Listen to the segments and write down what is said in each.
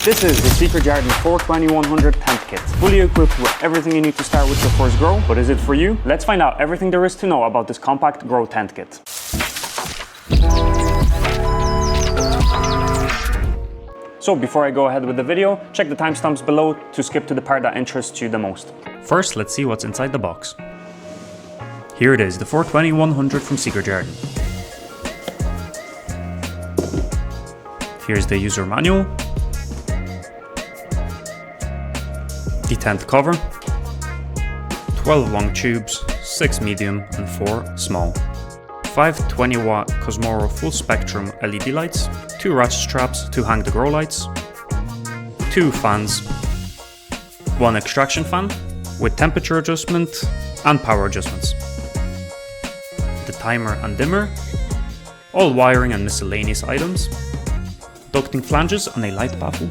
This is the Secret Jardin For Twenty 100 tent kit, fully equipped with everything you need to start with your first grow. But is it for you? Let's find out everything there is to know about this compact grow tent kit. So before I go ahead with the video, check the timestamps below to skip to the part that interests you the most. First, let's see what's inside the box. Here it is, the For Twenty 100 from Secret Jardin. Here's the user manual, the tent cover, 12 long tubes, 6 medium and 4 small, 5 20-watt 𝗦𝘁cie𝗿𝗀𝗛 full spectrum LED lights, 2 ratchet straps to hang the grow lights, 2 fans, 1 extraction fan with temperature adjustment and power adjustments, the timer and dimmer, all wiring and miscellaneous items, ducting flanges and a light baffle,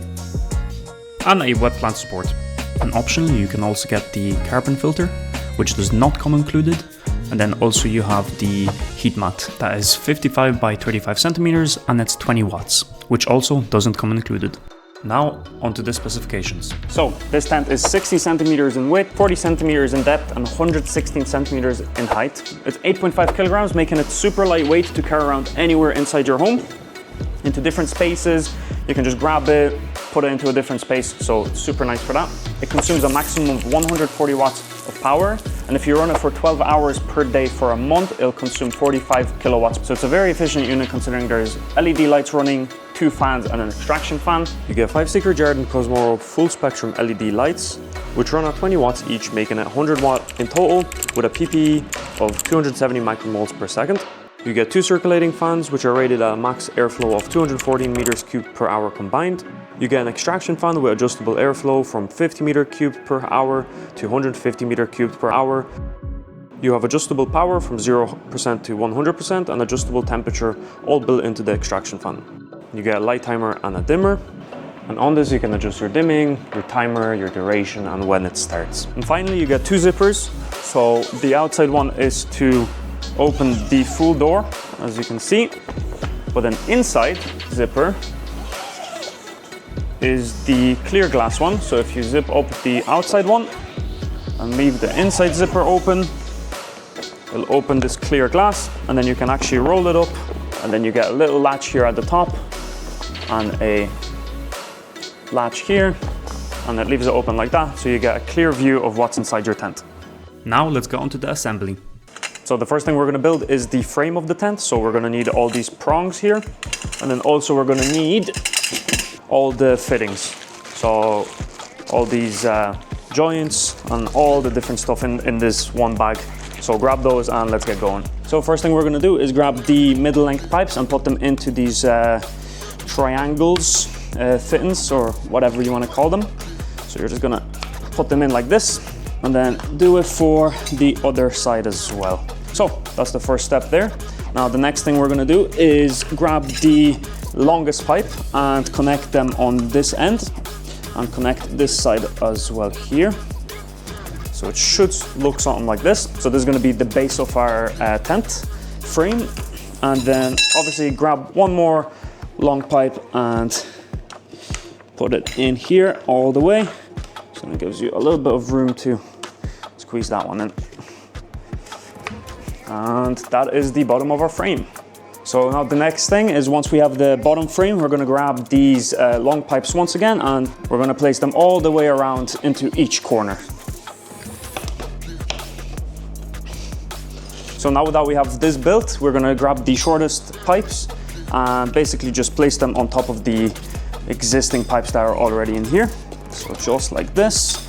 and a wet plant support. And optionally you can also get the carbon filter, which does not come included. And then also you have the heat mat that is 55 by 35 centimeters and it's 20 watts, which also doesn't come included. Now onto the specifications. So this tent is 60 centimeters in width, 40 centimeters in depth and 116 centimeters in height. It's 8.5 kilograms, making it super lightweight to carry around anywhere inside your home. Into different spaces, you can just grab it, put it into a different space, so it's super nice for that. It consumes a maximum of 140 watts of power, and if you run it for 12 hours per day for a month, it'll consume 45 kilowatts. So it's a very efficient unit considering there's LED lights running, 2 fans and an extraction fan. You get 5 Secret Jardin 𝗦𝘁cie𝗿𝗀𝗛 full spectrum LED lights, which run at 20 watts each, making it 100 watt in total with a PPE of 270 micromoles per second. You get 2 circulating fans, which are rated at a max airflow of 214 meters cubed per hour combined. You get an extraction fan with adjustable airflow from 50 meter cubed per hour to 150 meter cubed per hour. You have adjustable power from 0% to 100% and adjustable temperature, all built into the extraction fan. You get a light timer and a dimmer. And on this you can adjust your dimming, your timer, your duration and when it starts. And finally you get 2 zippers. So the outside one is to open the full door, as you can see, but then inside zipper is the clear glass one. So if you zip up the outside one and leave the inside zipper open, it'll open this clear glass, and then you can actually roll it up, and then you get a little latch here at the top and a latch here, and it leaves it open like that, so you get a clear view of what's inside your tent. Now let's go on to the assembly. So the first thing we're going to build is the frame of the tent. So we're going to need all these prongs here, and then also we're going to need all the fittings. So all these joints and all the different stuff in this one bag. So grab those and let's get going. So first thing we're going to do is grab the middle length pipes and put them into these triangles, fittings, or whatever you want to call them. So you're just going to put them in like this, and then do it for the other side as well. So that's the first step there. Now the next thing we're going to do is grab the longest pipe and connect them on this end, and connect this side as well here. So it should look something like this. So this is going to be the base of our tent frame, and then obviously grab one more long pipe and put it in here all the way. So it gives you a little bit of room to squeeze that one in. And that is the bottom of our frame. So now the next thing is, once we have the bottom frame, we're going to grab these long pipes once again, and we're going to place them all the way around into each corner. So now that we have this built, we're going to grab the shortest pipes and basically just place them on top of the existing pipes that are already in here. So just like this.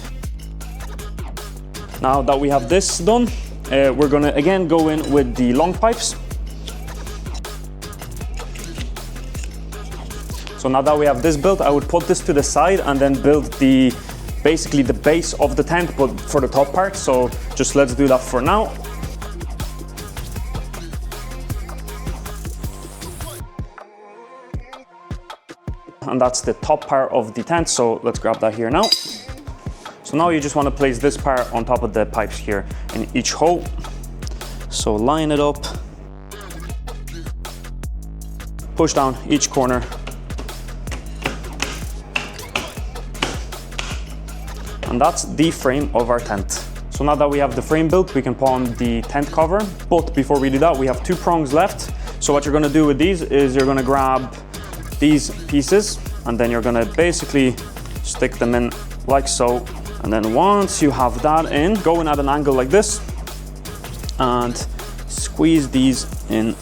Now that we have this done, we're going to again go in with the long pipes. So now that we have this built, I would put this to the side and then build basically the base of the tent, but for the top part. So just let's do that for now. And that's the top part of the tent, so let's grab that here now. So now you just want to place this part on top of the pipes here in each hole. So line it up, push down each corner, And that's the frame of our tent. So now that we have the frame built, we can put on the tent cover. But before we do that, we have 2 prongs left. So what you're gonna do with these is you're gonna grab these pieces and then you're gonna basically stick them in like so. And then once you have that in, go in at an angle like this and squeeze these in.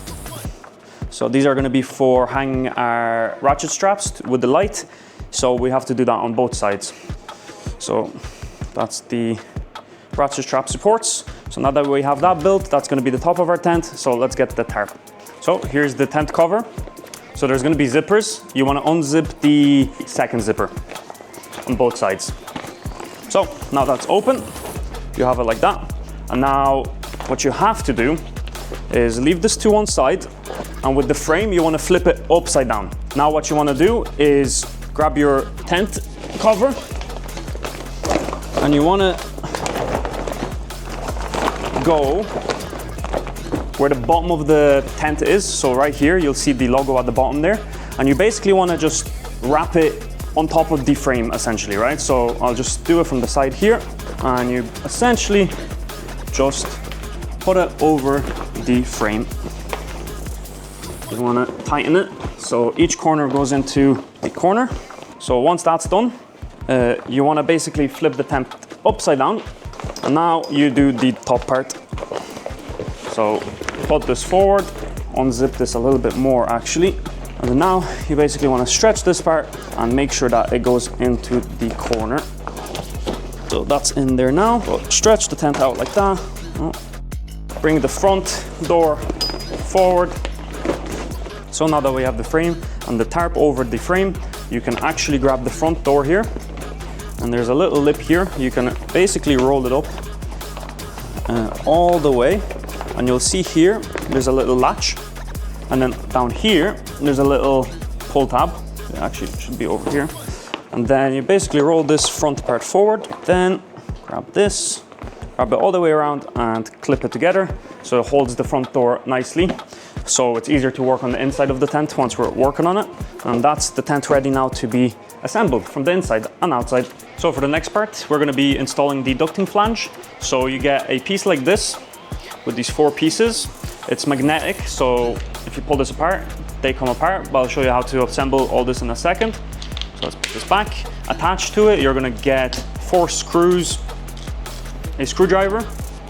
So these are gonna be for hanging our ratchet straps with the light. So we have to do that on both sides. So that's the ratchet strap supports. So now that we have that built, that's gonna be the top of our tent. So let's get the tarp. So here's the tent cover. So there's gonna be zippers. You wanna unzip the second zipper on both sides. So now that's open, you have it like that. And now what you have to do is leave this to one side, and with the frame, you wanna flip it upside down. Now what you wanna do is grab your tent cover, and you wanna go where the bottom of the tent is. So right here, you'll see the logo at the bottom there. And you basically wanna just wrap it on top of the frame, essentially, right? So I'll just do it from the side here, and you essentially just put it over the frame. You wanna tighten it, so each corner goes into the corner. So once that's done, you wanna basically flip the tent upside down, and now you do the top part. So put this forward, unzip this a little bit more actually, and then now you basically wanna stretch this part and make sure that it goes into the corner. So that's in there now. But stretch the tent out like that. Bring the front door forward. So now that we have the frame and the tarp over the frame, you can actually grab the front door here. And there's a little lip here. You can basically roll it up all the way. And you'll see here, there's a little latch. And then down here, there's a little pull tab. It actually should be over here. And then you basically roll this front part forward, then grab this, grab it all the way around and clip it together so it holds the front door nicely. So it's easier to work on the inside of the tent once we're working on it. And that's the tent ready now to be assembled from the inside and outside. So for the next part, we're gonna be installing the ducting flange. So you get a piece like this with these 4 pieces. It's magnetic, so if you pull this apart, they come apart, but I'll show you how to assemble all this in a second. So let's put this back. Attached to it, you're gonna get 4 screws, a screwdriver,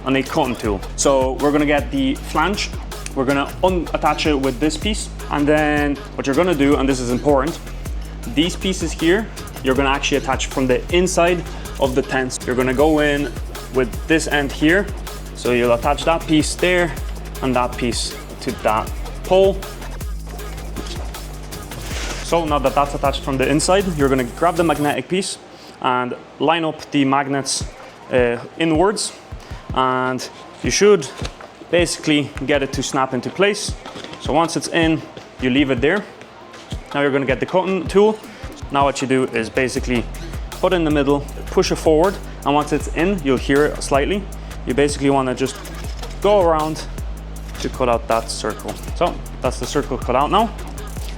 and a cutting tool. So we're gonna get the flange, we're gonna unattach it with this piece, and then what you're gonna do, and this is important, these pieces here, you're gonna actually attach from the inside of the tent. You're gonna go in with this end here, so you'll attach that piece there, and that piece to that pole. So now that that's attached from the inside, you're gonna grab the magnetic piece and line up the magnets inwards, and you should basically get it to snap into place. So once it's in, you leave it there. Now you're gonna get the cutting tool. Now what you do is basically put it in the middle, push it forward, and once it's in, you'll hear it slightly. You basically wanna just go around to cut out that circle. So that's the circle cut out now.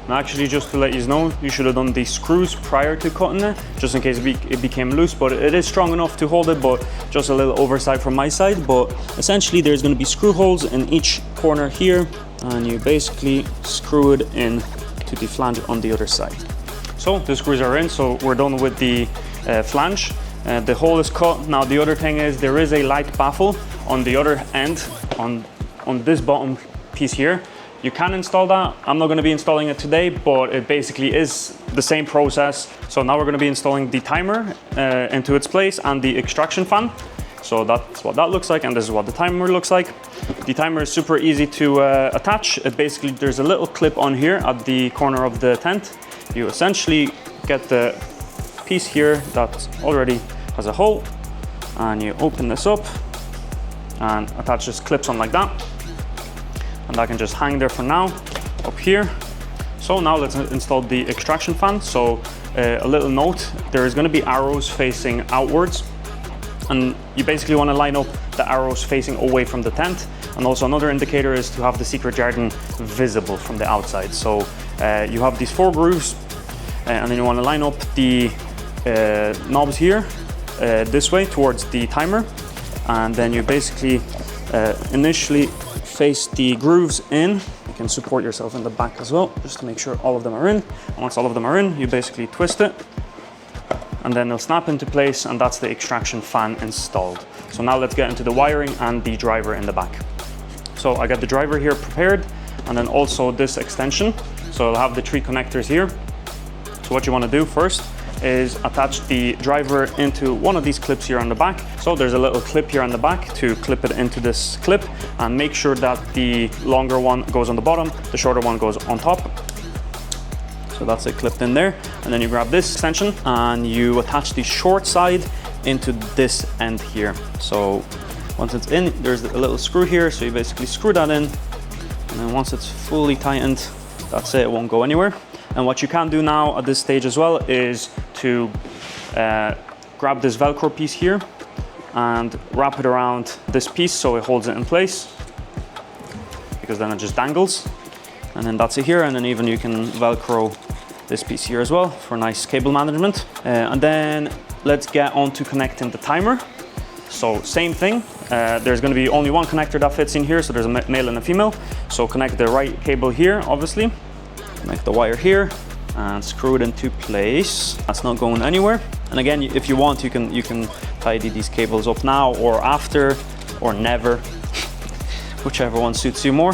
And actually, just to let you know, you should have done the screws prior to cutting it, just in case it became loose, but it is strong enough to hold it, but just a little oversight from my side. But essentially, there's gonna be screw holes in each corner here, and you basically screw it in to the flange on the other side. So the screws are in, so we're done with the flange. The hole is cut. Now the other thing is there is a light baffle on the other end, on this bottom piece here. You can install that. I'm not gonna be installing it today, but it basically is the same process. So now we're gonna be installing the timer into its place and the extraction fan. So that's what that looks like, and this is what the timer looks like. The timer is super easy to attach. It basically, there's a little clip on here at the corner of the tent. You essentially get the piece here that already has a hole, and you open this up and attach this clips on like that. And that can just hang there for now, up here. So now let's install the extraction fan. So a little note, there is gonna be arrows facing outwards, and you basically wanna line up the arrows facing away from the tent. And also another indicator is to have the secret Jardin visible from the outside. So you have these 4 grooves, and then you wanna line up the knobs here this way towards the timer, and then you basically initially face the grooves in. You can support yourself in the back as well, just to make sure all of them are in. And once all of them are in, you basically twist it, and then they'll snap into place, and that's the extraction fan installed. So now let's get into the wiring and the driver in the back. So I got the driver here prepared, and then also this extension. So I'll have the 3 connectors here. So what you want to do first is attach the driver into one of these clips here on the back. So there's a little clip here on the back to clip it into this clip, and make sure that the longer one goes on the bottom, the shorter one goes on top. So that's it clipped in there. And then you grab this extension and you attach the short side into this end here. So once it's in, there's a little screw here. So you basically screw that in, and then once it's fully tightened, that's it, it won't go anywhere. And what you can do now at this stage as well is to grab this Velcro piece here and wrap it around this piece so it holds it in place, because then it just dangles. And then that's it here, and then even you can Velcro this piece here as well for nice cable management. And then let's get on to connecting the timer. So same thing, there's going to be only one connector that fits in here, so there's a male and a female. So connect the right cable here, obviously. Connect the wire here and screw it into place. That's not going anywhere. And again, if you want, you can tidy these cables up now or after or never, whichever one suits you more.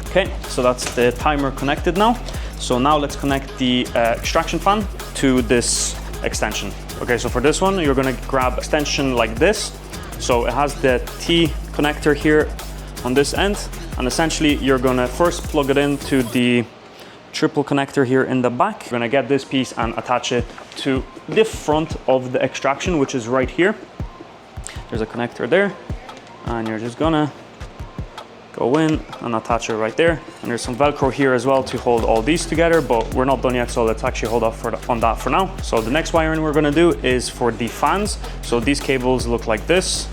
Okay, so that's the timer connected now. So now let's connect the extraction fan to this extension. Okay, so for this one, you're gonna grab extension like this. So it has the T connector here on this end, and essentially you're gonna first plug it into the triple connector here in the back. You're gonna get this piece and attach it to the front of the extraction, which is right here. There's a connector there, and you're just gonna go in and attach it right there. And there's some Velcro here as well to hold all these together, but we're not done yet, so let's actually hold off on that for now. So the next wiring we're gonna do is for the fans. So these cables look like this.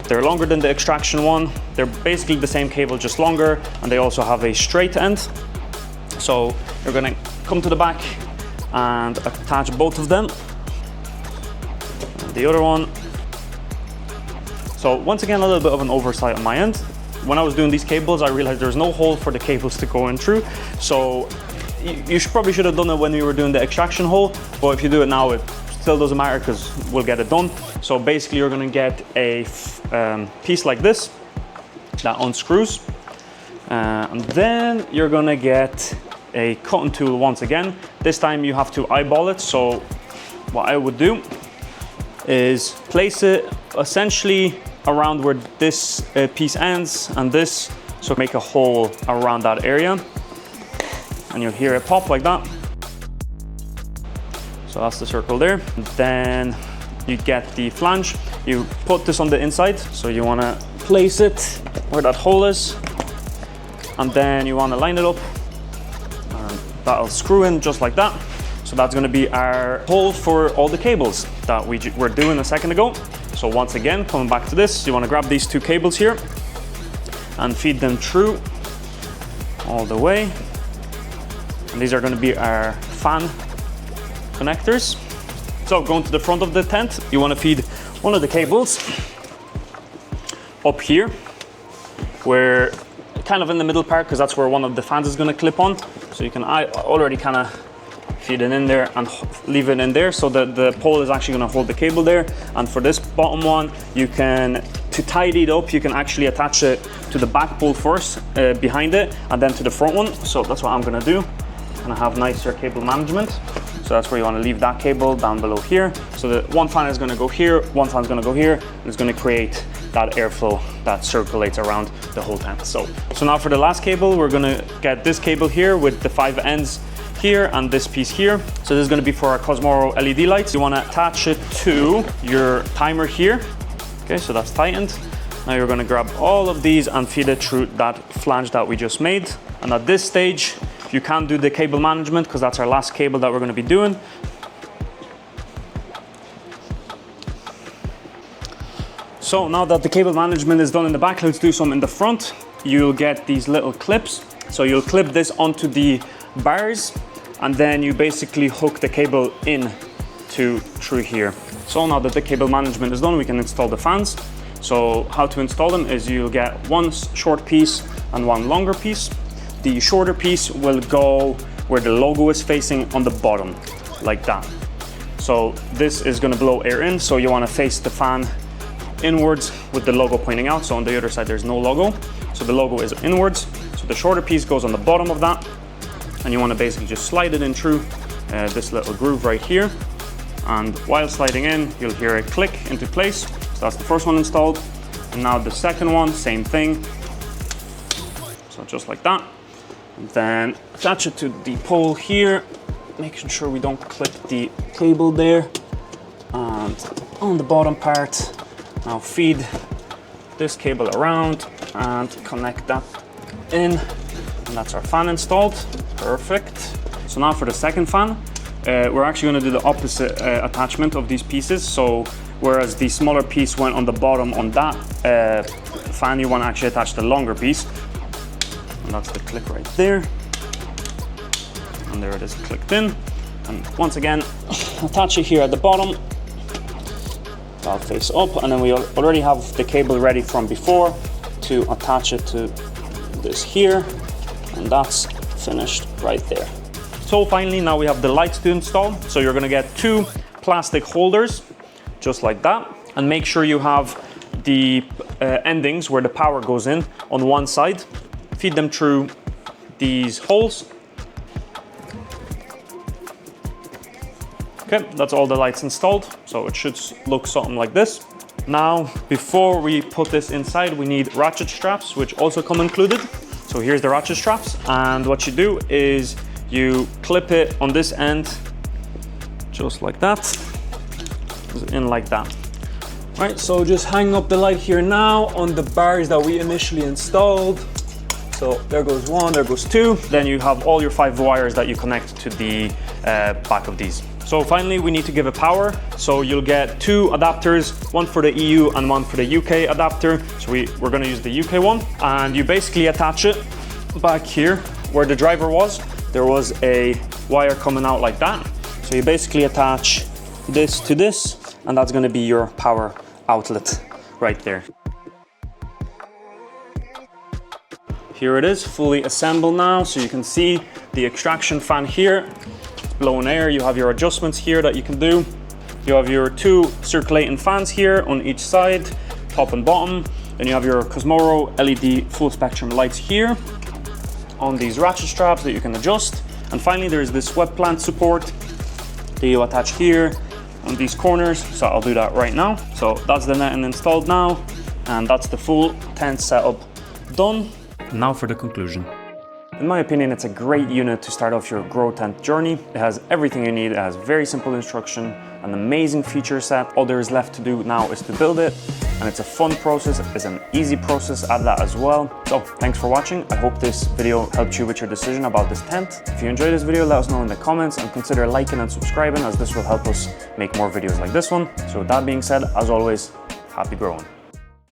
They're longer than the extraction one. They're basically the same cable, just longer, and they also have a straight end. So you're gonna come to the back and attach both of them. And the other one. So once again, a little bit of an oversight on my end. When I was doing these cables, I realized there's no hole for the cables to go in through. So you probably should have done it when we were doing the extraction hole, but if you do it now, it still doesn't matter because we'll get it done. So basically you're gonna get a piece like this that unscrews. And then you're gonna get a cutting tool once again. This time you have to eyeball it. So what I would do is place it essentially around where this piece ends and this, so make a hole around that area, and you'll hear it pop like that. So that's the circle there. Then you get the flange, you put this on the inside, so you want to place it where that hole is, and then you want to line it up, and that'll screw in just like that. So that's going to be our hole for all the cables that we were doing a second ago. So once again, coming back to this, you want to grab these 2 cables here and feed them through all the way. And these are going to be our fan connectors. So going to the front of the tent, you want to feed one of the cables up here, where kind of in the middle part, because that's where one of the fans is going to clip on. So you can already kind of feed it in there and leave it in there, so that the pole is actually going to hold the cable there. And for this bottom one, you can, to tidy it up, you can actually attach it to the back pole first, behind it, and then to the front one. So that's what I'm going to do, and I have nicer cable management. So that's where you want to leave that cable down below here. So that one fan is going to go here, one fan is going to go here, and it's going to create that airflow that circulates around the whole tent. So now for the last cable, we're going to get this cable here with the 5 ends here and this piece here. So this is going to be for our 𝗦𝘁cie LED lights. You want to attach it to your timer here. Okay, so that's tightened. Now you're going to grab all of these and feed it through that flange that we just made. And at this stage, you can do the cable management, because that's our last cable that we're going to be doing. So now that the cable management is done in the back, let's do some in the front. You'll get these little clips. So you'll clip this onto the bars, and then you basically hook the cable in to through here. So now that the cable management is done, we can install the fans. So how to install them is you'll get one short piece and one longer piece. The shorter piece will go where the logo is facing on the bottom, like that. So this is going to blow air in, so you want to face the fan inwards with the logo pointing out. So on the other side there's no logo, so the logo is inwards. So the shorter piece goes on the bottom of that, and you want to basically just slide it in through this little groove right here. And while sliding in, you'll hear it click into place. So that's the first one installed. And now the second one, same thing. So just like that. And then attach it to the pole here, making sure we don't clip the cable there. And on the bottom part, now feed this cable around and connect that in. And that's our fan installed. Perfect. So now for the second fan, we're actually going to do the opposite attachment of these pieces. So whereas the smaller piece went on the bottom on that fan, you want to actually attach the longer piece. And that's the click right there. And there it is, clicked in. And once again, attach it here at the bottom. That'll face up, and then we already have the cable ready from before to attach it to this here, and that's finished right there. So finally, now we have the lights to install. So you're gonna get two plastic holders, just like that, and make sure you have the endings where the power goes in on one side. Feed them through these holes. Okay, that's all the lights installed, so it should look something like this. Now, before we put this inside, we need ratchet straps, which also come included. So here's the ratchet straps, and what you do is you clip it on this end, just like that, in like that. All right, so just hang up the light here now on the bars that we initially installed. So there goes one, there goes two. Then you have all your 5 wires that you connect to the back of these. So finally, we need to give it power. So you'll get 2 adapters, one for the EU and one for the UK adapter. So we're gonna use the UK one. And you basically attach it back here where the driver was. There was a wire coming out like that. So you basically attach this to this, and that's gonna be your power outlet right there. Here it is, fully assembled now. So you can see the extraction fan here. Blowing air, you have your adjustments here that you can do. You have your 2 circulating fans here on each side, top and bottom. Then you have your 𝗦𝘁cie𝗿𝗄 LED full spectrum lights here on these ratchet straps that you can adjust. And finally, there's this web plant support that you attach here on these corners. So I'll do that right now. So that's the netting installed now, and that's the full tent setup done. Now for the conclusion. In my opinion, it's a great unit to start off your grow tent journey. It has everything you need. It has very simple instruction, an amazing feature set. All there is left to do now is to build it, and it's a fun process. It's an easy process at that as well. So thanks for watching. I hope this video helped you with your decision about this tent. If you enjoyed this video, let us know in the comments, and consider liking and subscribing, as this will help us make more videos like this one. So with that being said, as always, happy growing.